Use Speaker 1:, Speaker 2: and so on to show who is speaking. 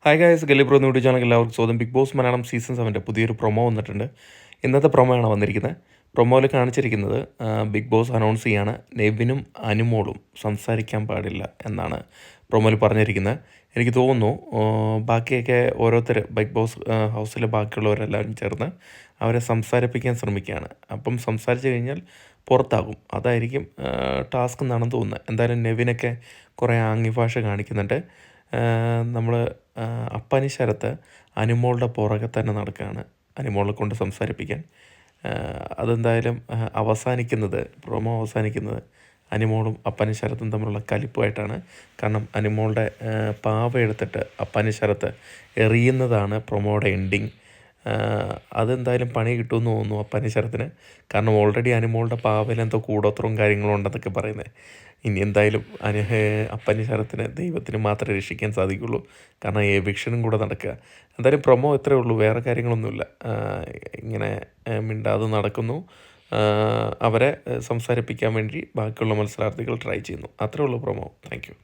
Speaker 1: Hi guys, ഗലിബ്രോ എന്ന് YouTube channel എല്ലാവർക്കും സ്വാഗതം. ബിഗ് ബോസ് മലയാളം സീസൺ 7 പുതിയൊരു പ്രൊമോ വന്നിട്ടുണ്ട്. ഇന്നത്തെ പ്രൊമോയാണ് വന്നിരിക്കുന്നത്. പ്രൊമോയിൽ കാണിച്ചിരിക്കുന്നത് ബിഗ് ബോസ് അനൗൺസ് ചെയ്യാണ് നെവിനും അനുമോളും സംസാരിക്കാൻ പാടില്ല എന്നാണ് പ്രൊമോയിൽ പറഞ്ഞിരിക്കുന്നത്. എനിക്ക് തോന്നുന്നു ബാക്കിയൊക്കെ ഓരോരുത്തർ ബിഗ് ബോസ് ഹൗസിലെ ബാക്കിയുള്ളവരെല്ലാവരും ചേർന്ന് അവരെ സംസാരിപ്പിക്കാൻ ശ്രമിക്കുകയാണ്. അപ്പം സംസാരിച്ച് കഴിഞ്ഞാൽ പുറത്താകും. അതായിരിക്കും ടാസ്ക് എന്നാണെന്ന് തോന്നുന്നത്. എന്തായാലും നെവിനൊക്കെ കുറേ ആംഗ്യ ഭാഷ കാണിക്കുന്നുണ്ട്. നമ്മൾ അപ്പാനി ശരത്ത് അനുമോളുടെ പുറകെ തന്നെ നടക്കുകയാണ് അനുമോളെ കൊണ്ട് സംസാരിപ്പിക്കാൻ. അതെന്തായാലും പ്രൊമോ അവസാനിക്കുന്നത് അനുമോളും അപ്പാനി ശരത്തും തമ്മിലുള്ള കലിപ്പുമായിട്ടാണ്. കാരണം അനുമോളുടെ പാവ എടുത്തിട്ട് അപ്പാനി ശരത്ത് എറിയുന്നതാണ് പ്രൊമോയുടെ എൻഡിങ്. അതെന്തായാലും പണി കിട്ടുമെന്ന് തോന്നുന്നു അപ്പാനി ശരത്തിന്. കാരണം ഓൾറെഡി അനുമോളുടെ പാവയിൽ എന്തോ കൂടോത്രവും കാര്യങ്ങളും ഉണ്ടെന്നൊക്കെ പറയുന്നത്. ഇനി എന്തായാലും അപ്പാനി ശരത്തിന് ദൈവത്തിന് മാത്രമേ രക്ഷിക്കാൻ സാധിക്കുള്ളൂ. കാരണം എവിക്ഷനും കൂടെ നടക്കുക. എന്തായാലും പ്രൊമോ ഇത്രയേ ഉള്ളൂ, വേറെ കാര്യങ്ങളൊന്നുമില്ല. ഇങ്ങനെ മിണ്ടാതെ നടക്കുന്നു. അവരെ സംസാരിപ്പിക്കാൻ വേണ്ടി ബാക്കിയുള്ള മത്സരാർത്ഥികൾ ട്രൈ ചെയ്യുന്നു. അത്രേ ഉള്ളൂ പ്രൊമോ. Thank you.